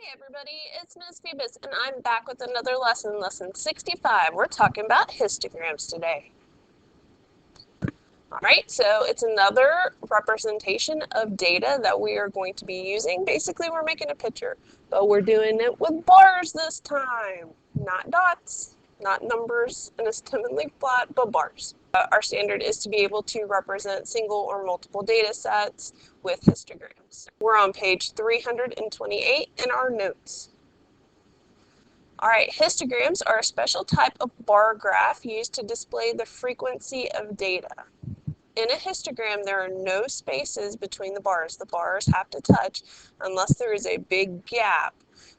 Hey everybody, it's Ms. Phoebus, and I'm back with another lesson, lesson 65. We're talking about histograms today. Alright, so it's another representation of data that we are going to be using. Basically, we're making a picture, but we're doing it with bars this time. Not dots, not numbers in a stemmed plot, but bars. Our standard is to be able to represent single or multiple data sets with histograms. We're on page 328 in our notes. All right, histograms are a special type of bar graph used to display the frequency of data. In a histogram, there are no spaces between the bars. The bars have to touch unless there is a big gap,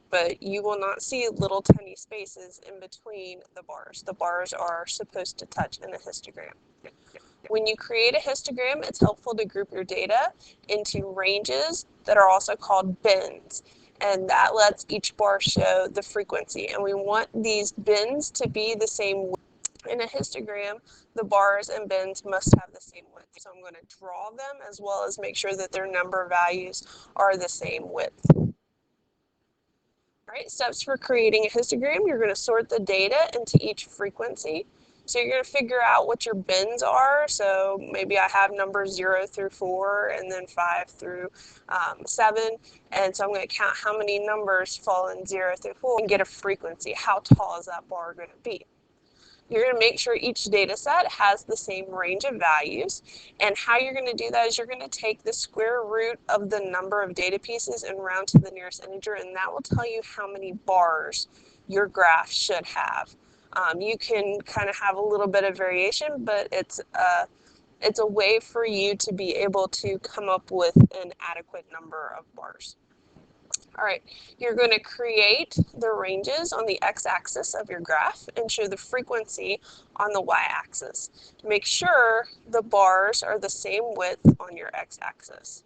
but you will not see little tiny spaces in between the bars. The bars are supposed to touch in a histogram. When you create a histogram, it's helpful to group your data into ranges that are also called bins. And that lets each bar show the frequency. And we want these bins to be the same width. In a histogram, the bars and bins must have the same width. So I'm going to draw them as well as make sure that their number values are the same width. All right, steps for creating a histogram. You're going to sort the data into each frequency. So you're going to figure out what your bins are. So maybe I have numbers 0 through 4 and then 5 through 7. And so I'm going to count how many numbers fall in 0 through 4 and get a frequency. How tall is that bar going to be? You're going to make sure each data set has the same range of values. And how you're going to do that is you're going to take the square root of the number of data pieces and round to the nearest integer, and that will tell you how many bars your graph should have. You can kind of have a little bit of variation, but it's a way for you to be able to come up with an adequate number of bars. All right, you're going to create the ranges on the x-axis of your graph and show the frequency on the y-axis. Make sure the bars are the same width on your x-axis.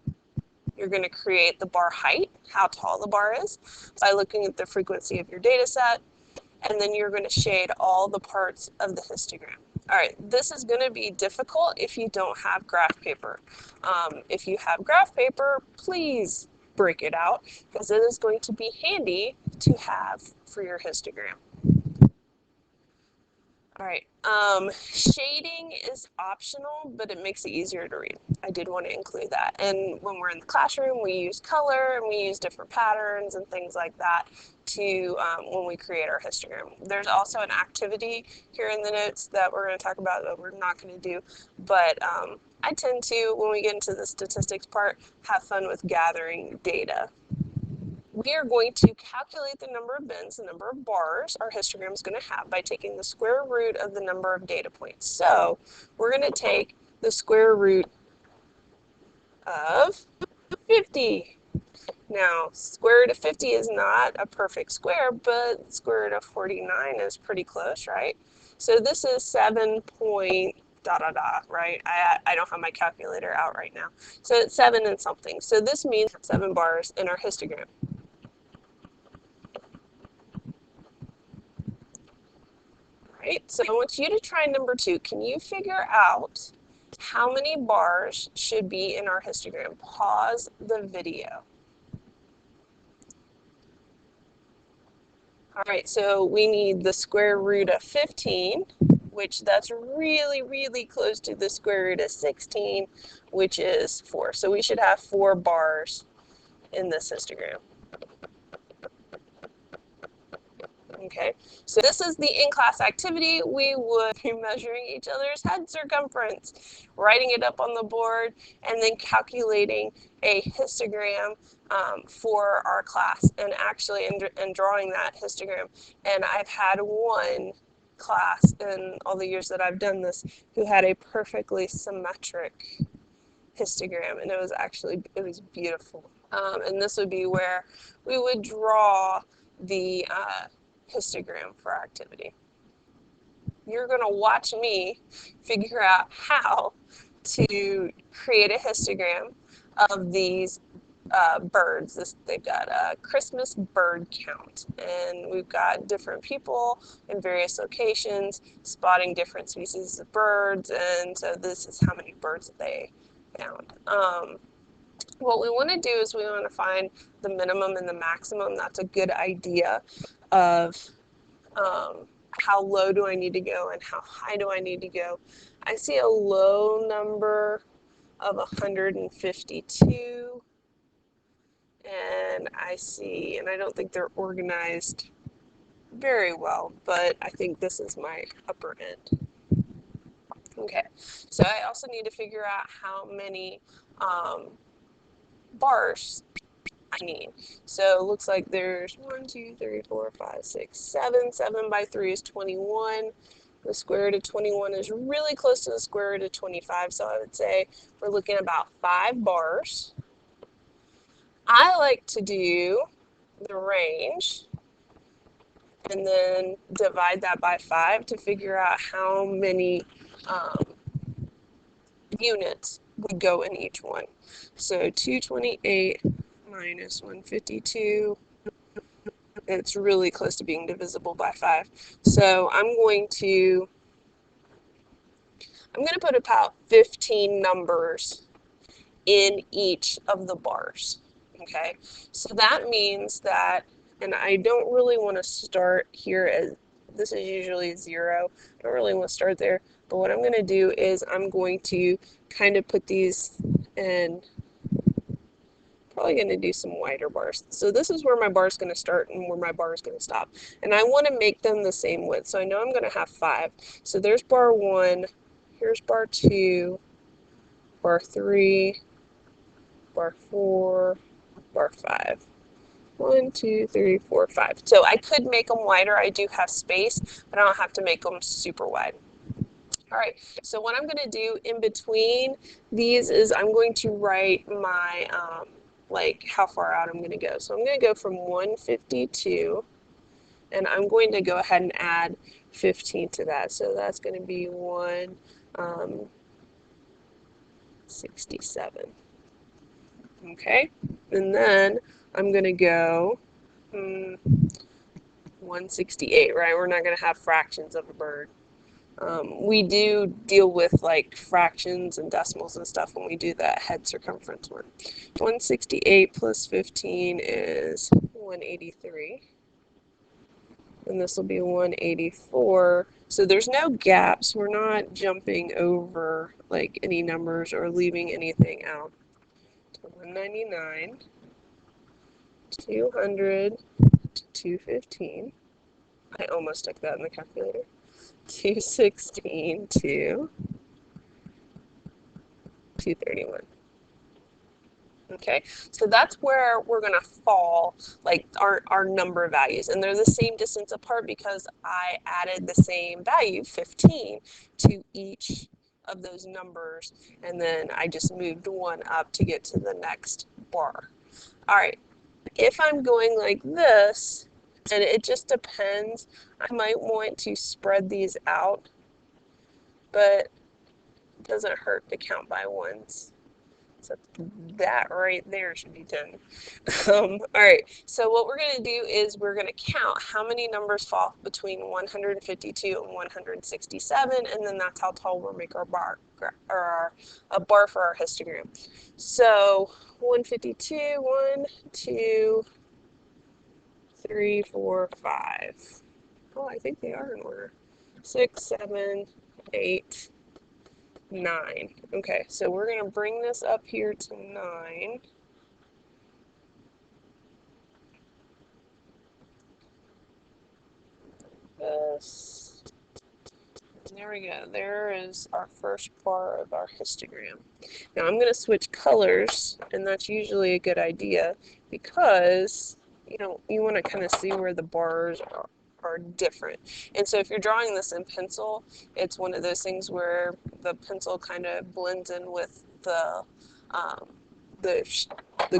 You're going to create the bar height, how tall the bar is, by looking at the frequency of your data set, and then you're going to shade all the parts of the histogram. All right, this is going to be difficult if you don't have graph paper. If you have graph paper, please break it out, because it is going to be handy to have for your histogram. All right, shading is optional, but it makes it easier to read. I did want to include that. And when we're in the classroom, we use color and we use different patterns and things like that to when we create our histogram. There's also an activity here in the notes that we're going to talk about that we're not going to do, but I tend to, when we get into the statistics part, have fun with gathering data. We are going to calculate the number of bins, the number of bars our histogram is going to have by taking the square root of the number of data points. So we're going to take the square root of 50. Now, square root of 50 is not a perfect square, but square root of 49 is pretty close, right? So this is 7 point ... right? I don't have my calculator out right now. So it's 7 and something. So this means 7 bars in our histogram. Right, so I want you to try number 2. Can you figure out how many bars should be in our histogram? Pause the video. All right, so we need the square root of 15, which that's really, really close to the square root of 16, which is 4. So we should have 4 bars in this histogram. Okay, so this is the in-class activity. We would be measuring each other's head circumference, writing it up on the board, and then calculating a histogram for our class, and actually and drawing that histogram. And I've had one class in all the years that I've done this who had a perfectly symmetric histogram, and it was beautiful. And this would be where we would draw the histogram for our activity. You're going to watch me figure out how to create a histogram of these birds. They've got a Christmas bird count, and we've got different people in various locations spotting different species of birds, and so this is how many birds they found. What we want to do is we want to find the minimum and the maximum. That's a good idea of how low do I need to go and how high do I need to go. I see a low number of 152, and I don't think they're organized very well, but I think this is my upper end. Okay, so I also need to figure out how many bars I need. So it looks like there's 1, 2, 3, 4, 5, 6, 7. 7 by 3 is 21. The square root of 21 is really close to the square root of 25, so I would say we're looking at about 5 bars. I like to do the range and then divide that by 5 to figure out how many units would go in each one. So 228 minus 152, it's really close to being divisible by 5. So I'm going to put about 15 numbers in each of the bars. Okay, so that means that, and I don't really want to start here as this is usually 0. I don't really want to start there, but what I'm going to do is I'm going to kind of put these in, probably going to do some wider bars. So this is where my bar is going to start and where my bar is going to stop. And I want to make them the same width. So I know I'm going to have 5. So there's bar 1, here's bar 2, bar 3, bar 4, bar 5. 1, 2, 3, 4, 5. So I could make them wider. I do have space, but I don't have to make them super wide. All right, so what I'm going to do in between these is I'm going to write my, like how far out I'm going to go. So I'm going to go from 152, and I'm going to go ahead and add 15 to that. So that's going to be 167. Okay, and then I'm going to go 168, right? We're not going to have fractions of a bird. We do deal with like fractions and decimals and stuff when we do that head circumference one. 168 plus 15 is 183. And this will be 184. So there's no gaps. We're not jumping over like any numbers or leaving anything out. So 199, 200, 215. I almost took that in the calculator. 216 to 231. Okay, so that's where we're going to fall, like our number values. And they're the same distance apart because I added the same value, 15, to each of those numbers. And then I just moved one up to get to the next bar. All right, if I'm going like this, and it just depends, I might want to spread these out, but it doesn't hurt to count by ones. So that right there should be 10. All right, so what we're going to do is we're going to count how many numbers fall between 152 and 167, and then that's how tall we'll make our bar, or a bar for our histogram. So 152, 1, 2, 3, 4, 5. Oh, I think they are in order. 6, 7, 8, 9. Okay, so we're going to bring this up here to 9. This. There we go. There is our first bar of our histogram. Now I'm going to switch colors, and that's usually a good idea because you want to kind of see where the bars are different. And so if you're drawing this in pencil, it's one of those things where the pencil kind of blends in with the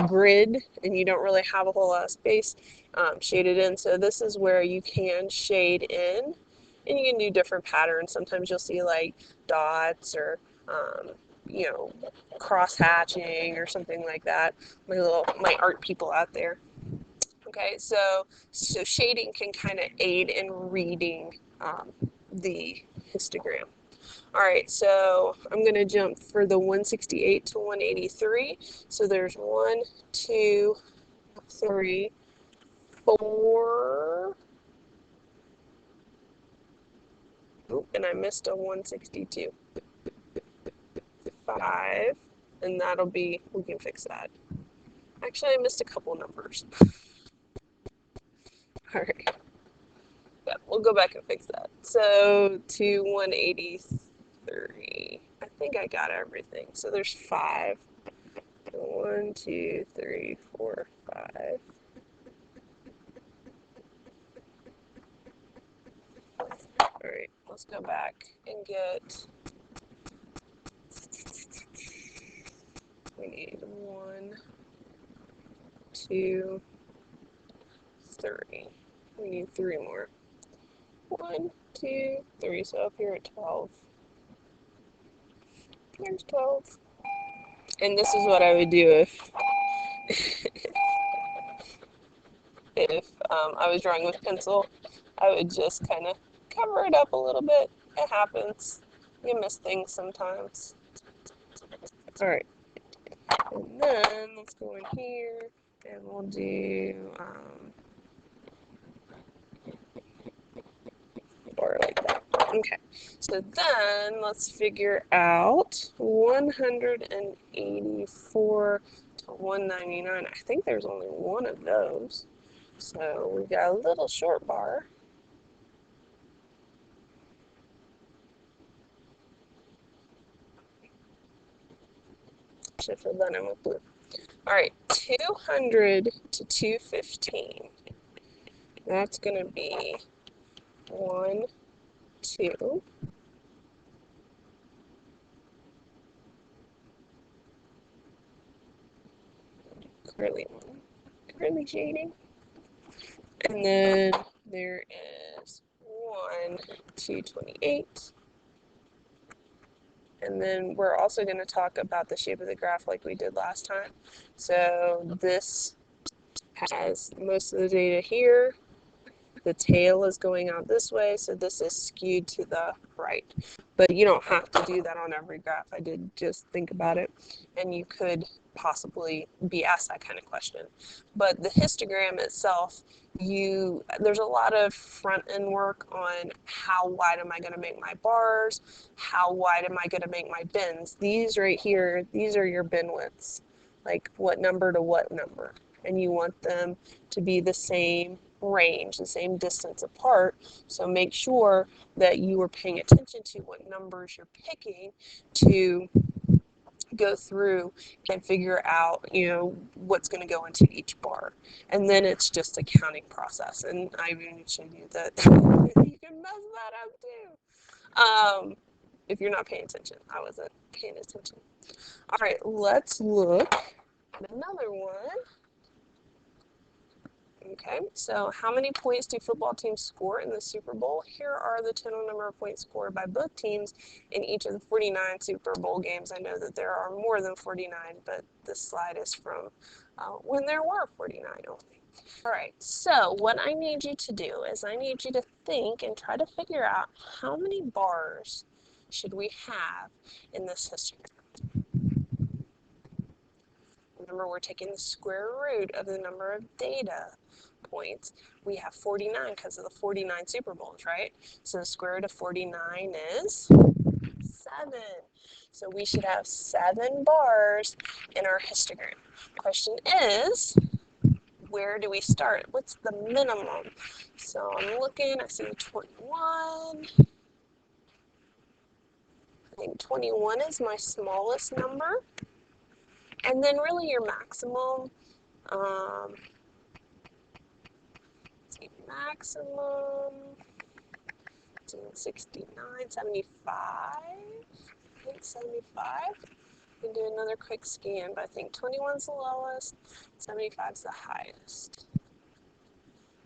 grid, and you don't really have a whole lot of space shaded in. So this is where you can shade in, and you can do different patterns. Sometimes you'll see like dots or cross hatching or something like that. My art people out there. Okay, so shading can kind of aid in reading the histogram. All right, so I'm going to jump for the 168 to 183. So there's 1, 2, 3, 4. Oop, and I missed a 162. 5, and that'll be, we can fix that. Actually, I missed a couple numbers. All right. Yeah, we'll go back and fix that. So to 183. I think I got everything. So there's 5. 1, 2, 3, 4, 5. All right, let's go back and get. We need 1, 2, 3. We need 3 more. 1, 2, 3. So up here at 12. There's 12. And this is what I would do if I was drawing with pencil. I would just kind of cover it up a little bit. It happens. You miss things sometimes. All right. And then let's go in here and we'll do or like that. Okay. So then let's figure out 184 to 199. I think there's only one of those. So we've got a little short bar. Should fill that in with blue. All right, 200 to 215. That's going to be 1, 2. Curly one. Curly shading. And then there is 1, 228. And then we're also going to talk about the shape of the graph like we did last time. So this has most of the data here. The tail is going out this way, so this is skewed to the right. But you don't have to do that on every graph. I did just think about it, and you could possibly be asked that kind of question. But the histogram itself, there's a lot of front-end work on how wide am I going to make my bars, how wide am I going to make my bins. These right here, these are your bin widths, like what number to what number. And you want them to be the same range, the same distance apart. So make sure that you are paying attention to what numbers you're picking to go through and figure out, what's going to go into each bar. And then it's just a counting process. And I even showed you that you can mess that up too. If you're not paying attention. I wasn't paying attention. All right, let's look at another one. Okay, so how many points do football teams score in the Super Bowl? Here are the total number of points scored by both teams in each of the 49 Super Bowl games. I know that there are more than 49, but this slide is from when there were 49 only. All right, so what I need you to do is I need you to think and try to figure out how many bars should we have in this histogram. Remember, we're taking the square root of the number of data points. We have 49 because of the 49 Super Bowls, right? So the square root of 49 is 7. So we should have 7 bars in our histogram. Question is, where do we start? What's the minimum? So I'm looking, I see 21. I think 21 is my smallest number. And then really your maximum, maximum, 69, 75, I think 75. We can do another quick scan, but I think 21 is the lowest, 75 is the highest.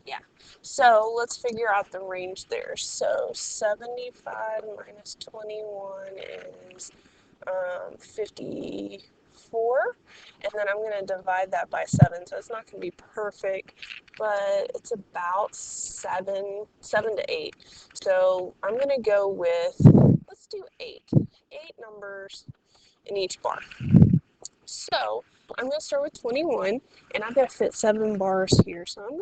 Yeah, so let's figure out the range there. So 75 minus 21 is 54, and then I'm going to divide that by 7, so it's not going to be perfect, but it's about 7 to 8. So I'm going to go with, let's let's do 8. 8 numbers in each bar. So I'm going to start with 21, and I've got to fit 7 bars here. So I'm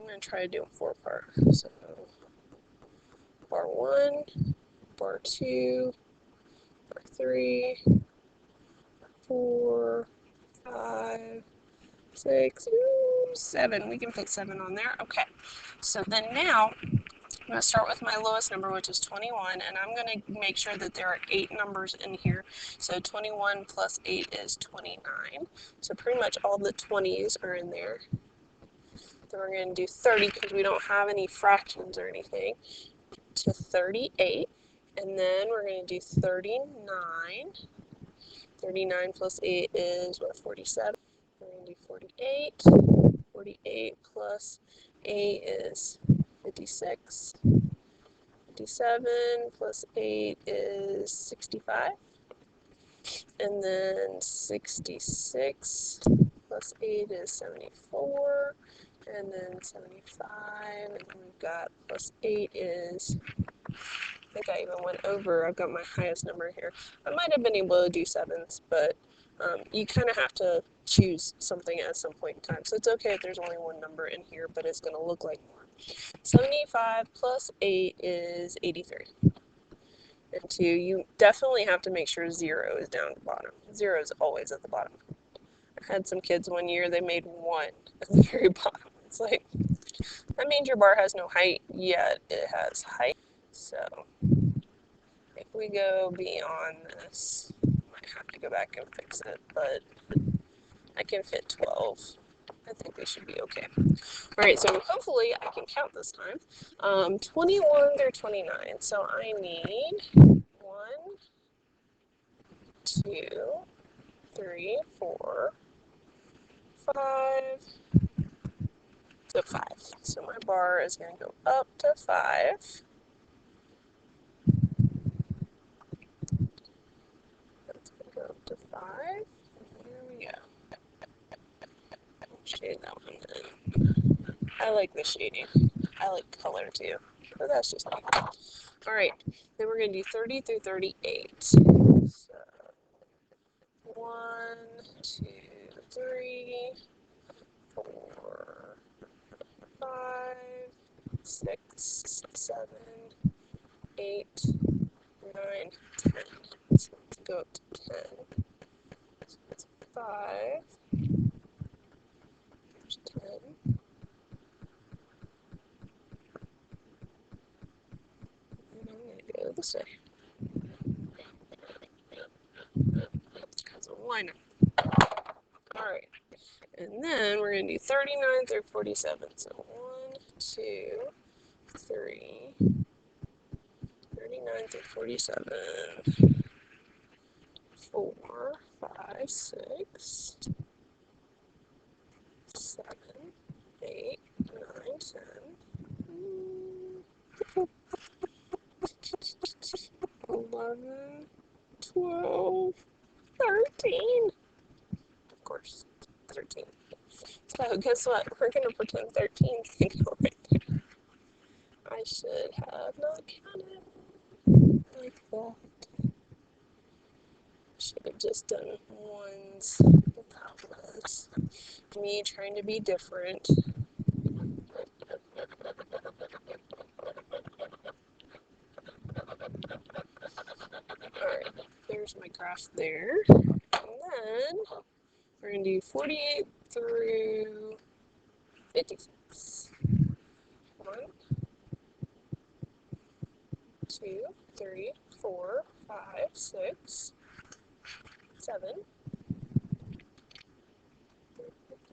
going to try to do them 4 part. So bar 1, bar 2, bar 3, 4, 5, 6, 7. We can put 7 on there. Okay. So then now I'm going to start with my lowest number, which is 21, and I'm going to make sure that there are 8 numbers in here. So 21 plus 8 is 29. So pretty much all the 20s are in there. Then we're going to do 30 because we don't have any fractions or anything, to 38. And then we're going to do 39. 39 plus 8 is, what, 47? We're going to do 48. 48 plus 8 is 56. 57 plus 8 is 65. And then 66 plus 8 is 74. And then 75. And then we've got plus 8 is, I think I even went over. I've got my highest number here. I might have been able to do 7s, but you kind of have to choose something at some point in time. So it's okay if there's only one number in here, but it's going to look like more. 75 plus 8 is 83. And 2, you definitely have to make sure 0 is down at the bottom. 0 is always at the bottom. I had some kids one year, they made 1 at the very bottom. It's like, that means your bar has no height, yet it has height. So if we go beyond this, I might have to go back and fix it, but I can fit 12. I think we should be okay. All right, so hopefully I can count this time. 21 through 29. So I need 1, 2, 3, 4, 5. So 5. So my bar is going to go up to 5. That's going to go up to 5. Here we go. Shade that one in. I like the shading. I like color too, but that's just me. All right, then we're going to do 30 through 38. So 1, 2, 3, 4, 5, 6, 7, 8, 9, 10. So let's go up to 10. So that's 5. There's 10. And I'm going to go this way. Because of why not? Alright. And then we're going to do 39 through 47. So 1, 2, 3, 39 through 47. 4, 5, 6, 7, 8, 9, 10. 11, 12, 13. Of course, 13. So guess what? We're going to pretend 13 can go right there. I should have not counted like that. Should have just done ones. That was me trying to be different. Alright, there's my graph there. And then we're going to do 48 through 56. 1, 2, 3, 4, 5, 6, 7,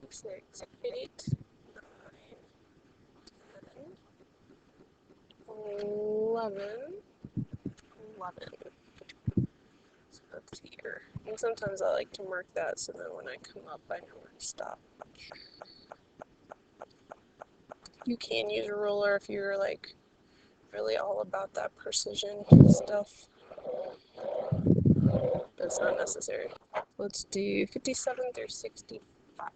56, 8, 9, 10, 11, 11. So that's here. And sometimes I like to mark that so that when I come up, I know where to stop. You can use a ruler if you're like really all about that precision stuff. That's not necessary. Let's do 57 through 65.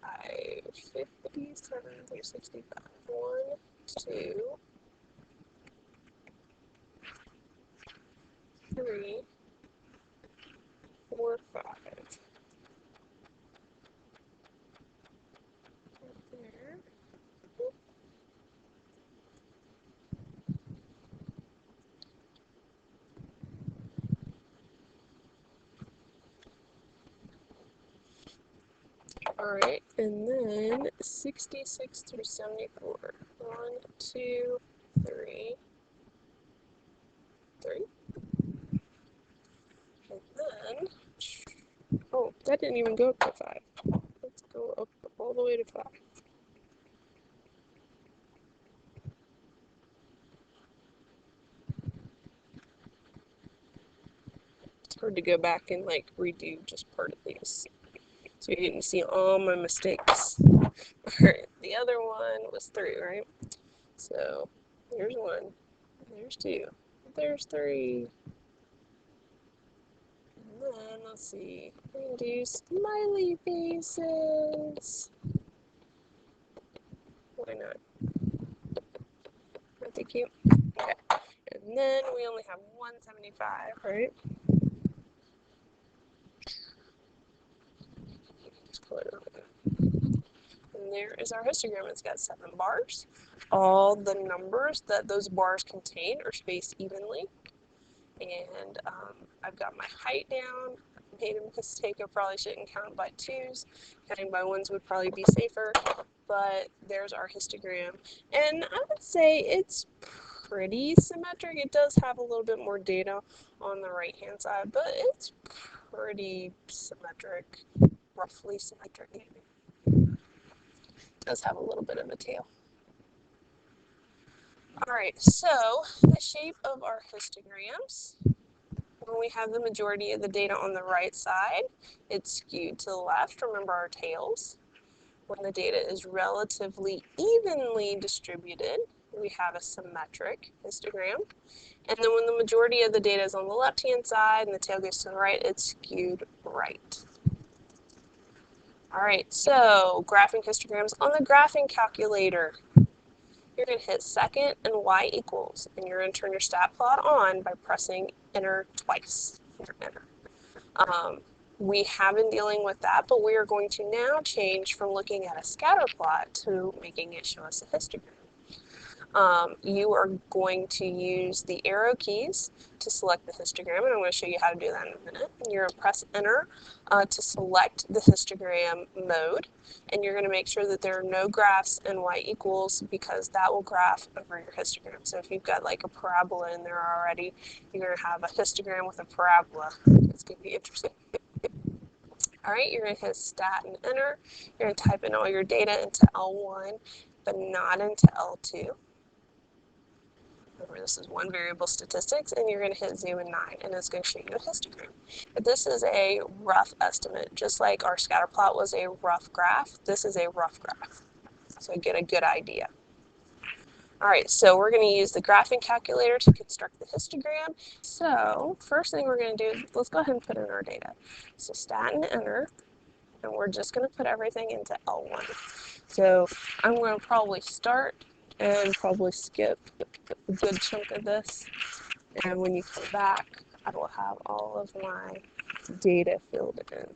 57 through 65. 1, 2, 3, 4, 5. There. Alright, and then 66 through 74. 1, 2, 3, 3. And then, oh, that didn't even go up to 5. Let's go up all the way to 5. It's hard to go back and like redo just part of these. So you can see all my mistakes. Alright, the other one was 3, right? So there's 1, there's 2, there's 3. And then let's see, we can do smiley faces. Why not? Aren't they cute? Okay. And then we only have 175, right? Just color it over. And there is our histogram. It's got 7 bars. All the numbers that those bars contain are spaced evenly. And I've got my height down. I made a mistake. I probably shouldn't count by 2s. Counting by 1s would probably be safer. But there's our histogram. And I would say it's pretty symmetric. It does have a little bit more data on the right-hand side, but it's pretty symmetric, roughly symmetric. It does have a little bit of a tail. All right, so the shape of our histograms, when we have the majority of the data on the right side, it's skewed to the left. Remember our tails. When the data is relatively evenly distributed, we have a symmetric histogram. And then when the majority of the data is on the left-hand side and the tail goes to the right, it's skewed right. All right, so graphing histograms on the graphing calculator. You're going to hit second and y equals, and you're going to turn your stat plot on by pressing enter twice. Enter. We have been dealing with that, but we are going to now change from looking at a scatter plot to making it show us a histogram. You are going to use the arrow keys to select the histogram, and I'm going to show you how to do that in a minute. You're going to press enter to select the histogram mode, and you're going to make sure that there are no graphs in y equals because that will graph over your histogram. So if you've got like a parabola in there already, you're going to have a histogram with a parabola. It's going to be interesting. All right, you're going to hit stat and enter. You're going to type in all your data into L1, but not into L2. Remember, this is one variable statistics, and you're going to hit zoom in 9, and it's going to show you a histogram. But this is a rough estimate. Just like our scatter plot was a rough graph, this is a rough graph. So get a good idea. All right, so we're going to use the graphing calculator to construct the histogram. So first thing we're going to do is let's go ahead and put in our data. So stat and enter, and we're just going to put everything into L1. So I'm going to probably start and probably skip a good chunk of this. And when you come back, I will have all of my data filled in.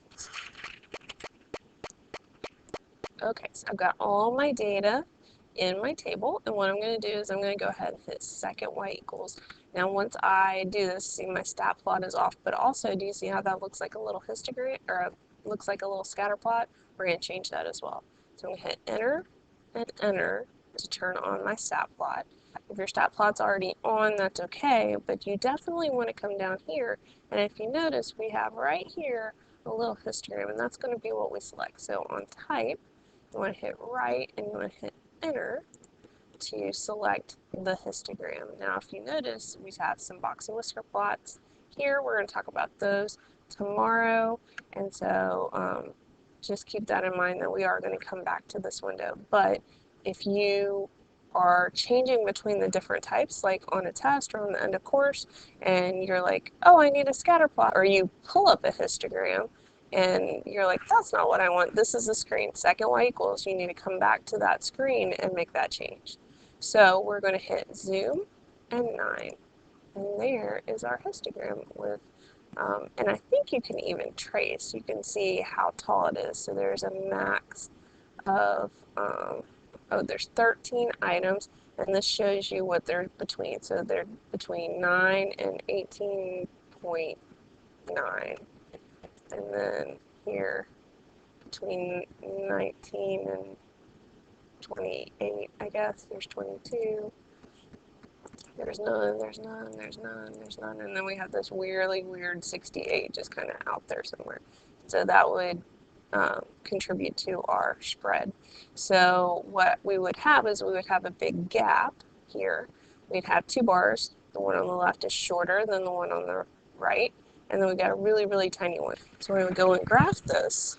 Okay, so I've got all my data in my table, and what I'm going to do is I'm going to go ahead and hit second y equals. Now once I do this, see my stat plot is off, but also do you see how that looks like a little histogram, or looks like a little scatter plot? We're going to change that as well. So I'm going to hit enter and enter to turn on my stat plot. If your stat plot's already on, that's okay, but you definitely want to come down here, and if you notice, we have right here a little histogram, and that's going to be what we select. So on type, you want to hit right, and you want to hit enter to select the histogram. Now, if you notice, we have some box and whisker plots here. We're going to talk about those tomorrow, and so just keep that in mind that we are going to come back to this window. But if you are changing between the different types, like on a test or on the end of course, and you're like, oh, I need a scatter plot, or you pull up a histogram, and you're like, that's not what I want. This is the screen. Second y equals. You need to come back to that screen and make that change. So we're going to hit zoom and 9. And there is our histogram with, and I think you can even trace. You can see how tall it is. So there's a max of, oh, there's 13 items, and this shows you what they're between. So they're between 9 and 18.9. And then here, between 19 and 28, I guess. There's 22. There's none, there's none, there's none, there's none. And then we have this weirdly weird 68 just kind of out there somewhere. So that would contribute to our spread. So what we would have is we would have a big gap here. We'd have two bars. The one on the left is shorter than the one on the right. And then we got a really, really tiny one. So when we go and graph this,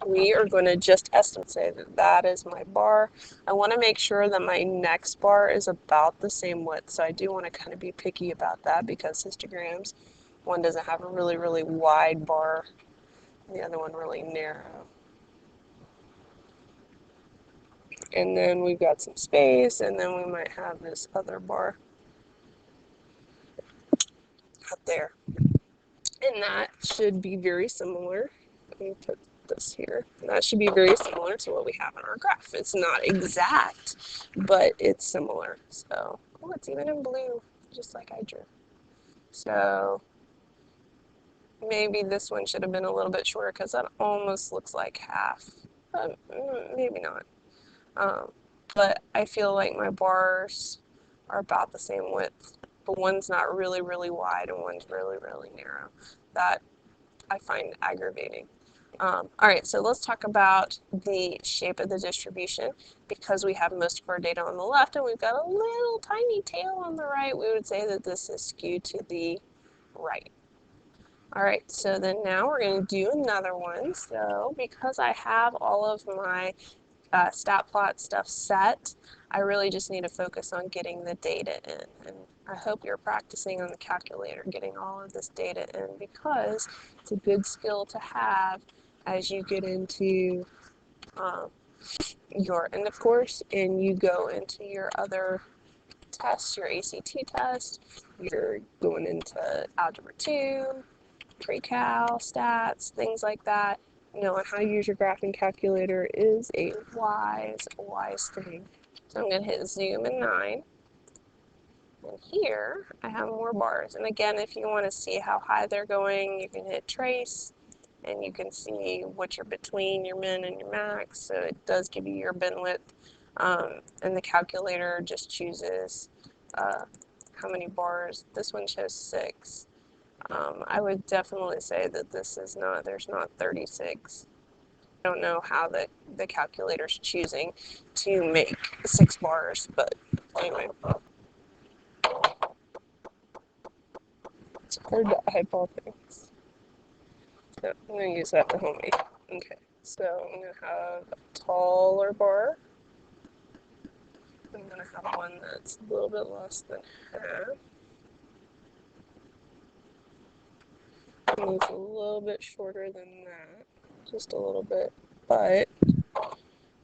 we are going to just estimate, say that that is my bar. I want to make sure that my next bar is about the same width. So I do want to kind of be picky about that because histograms, one doesn't have a really, really wide bar, the other one really narrow. And then we've got some space, and then we might have this other bar up there. And that should be very similar. Let me put this here. That should be very similar to what we have in our graph. It's not exact, but it's similar. So, oh, it's even in blue, just like I drew. So maybe this one should have been a little bit shorter because that almost looks like half, but maybe not. But I feel like my bars are about the same width, but one's not really, really wide and one's really, really narrow. That I find aggravating. All right, so let's talk about the shape of the distribution. Because we have most of our data on the left and we've got a little tiny tail on the right, we would say that this is skewed to the right. All right, so then now we're going to do another one. So because I have all of my stat plot stuff set, I really just need to focus on getting the data in. And I hope you're practicing on the calculator getting all of this data in because it's a good skill to have as you get into your end of course and you go into your other tests, your ACT test, you're going into Algebra 2, pre-cal, stats, things like that. Knowing how to use your graphing calculator is a wise thing. So I'm going to hit zoom in 9. And here I have more bars. And again, if you want to see how high they're going, you can hit trace and you can see what you're between your min and your max. So it does give you your bin width. And the calculator just chooses how many bars. This one shows 6. I would definitely say that this is not, there's not 36. I don't know how the calculator's choosing to make 6 bars, but anyway. It's hard to eyeball things. So I'm going to use that to help me. Okay, so I'm going to have a taller bar. I'm going to have one that's a little bit less than half. And it's a little bit shorter than that, just a little bit, but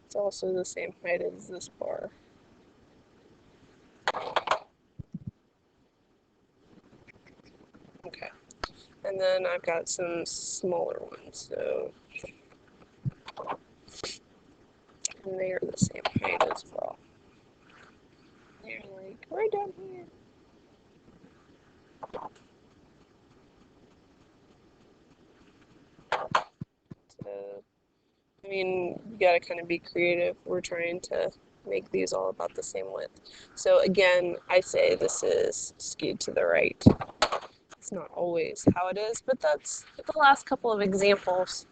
it's also the same height as this bar. Okay, and then I've got some smaller ones, so and they are the same height as well. They're like right down here. So, I mean, you gotta kind of be creative. We're trying to make these all about the same width. So again, I say this is skewed to the right. It's not always how it is, but that's the last couple of examples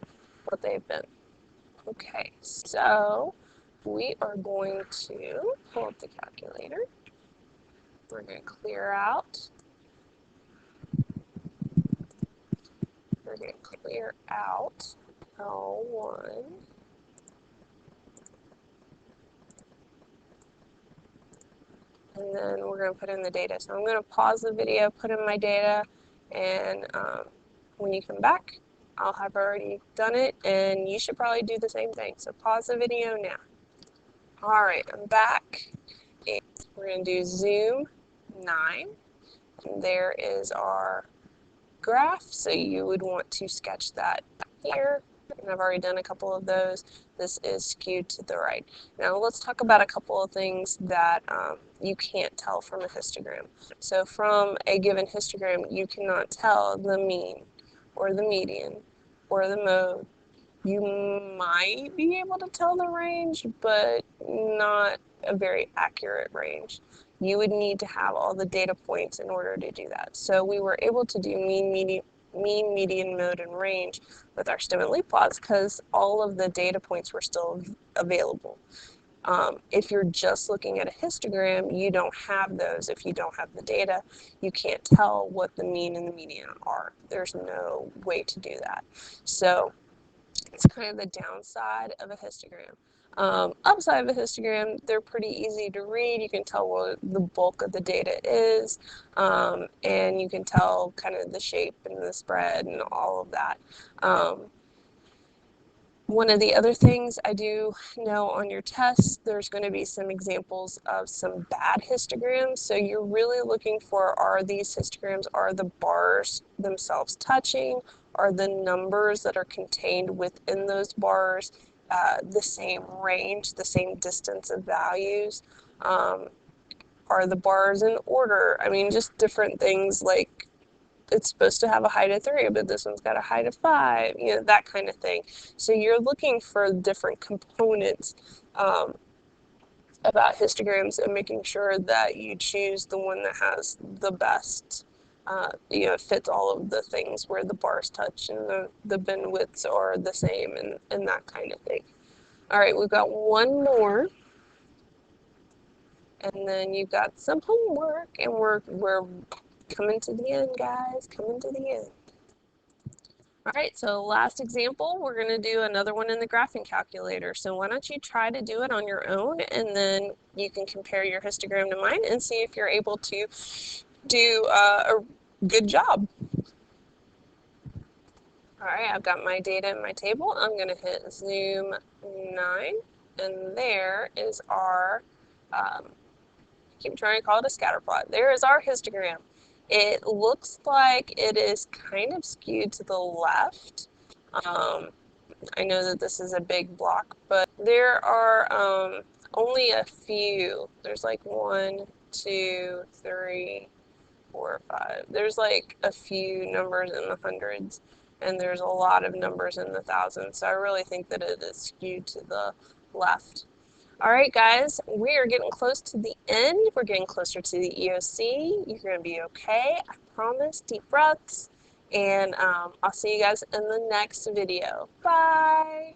what they've been. Okay, so we are going to pull up the calculator. We're going to clear out. We're going to clear out L1. And then we're going to put in the data. So I'm going to pause the video, put in my data, and when you come back, I'll have already done it, and you should probably do the same thing. So pause the video now. All right, I'm back. And we're going to do zoom 9, There is our graph, so you would want to sketch that here, and I've already done a couple of those. This is skewed to the right. Now let's talk about a couple of things that you can't tell from a histogram. So from a given histogram, you cannot tell the mean or the median or the mode. You might be able to tell the range, but not a very accurate range. You would need to have all the data points in order to do that. So we were able to do mean, median, mode, and range with our stem and leaf plots because all of the data points were still available. If you're just looking at a histogram, you don't have those. If you don't have the data, you can't tell what the mean and the median are. There's no way to do that. So it's kind of the downside of a histogram. Upside of a histogram, they're pretty easy to read. You can tell what the bulk of the data is, and you can tell kind of the shape and the spread and all of that. One of the other things I do know on your test, there's going to be some examples of some bad histograms. So you're really looking for, are these histograms, are the bars themselves touching? Are the numbers that are contained within those bars the same range, the same distance of values? Are the bars in order? I mean, just different things like it's supposed to have a height of 3, but this one's got a height of 5, you know, that kind of thing. So you're looking for different components about histograms and making sure that you choose the one that has the best, you know, fits all of the things where the bars touch and the bin widths are the same and that kind of thing. All right, we've got one more. And then you've got some homework, and we're coming to the end, guys, coming to the end. All right, so last example, we're going to do another one in the graphing calculator. So why don't you try to do it on your own, and then you can compare your histogram to mine and see if you're able to do a good job. All right, I've got my data in my table. I'm going to hit zoom 9, and there is our, I keep trying to call it a scatter plot. There is our histogram. It looks like it is kind of skewed to the left. I know that this is a big block, but there are only a few. There's like 1, 2, 3, 4, 5. There's like a few numbers in the hundreds, and there's a lot of numbers in the thousands. So I really think that it is skewed to the left. All right, guys, we are getting close to the end. We're getting closer to the EOC. You're going to be okay. I promise. Deep breaths. And I'll see you guys in the next video. Bye.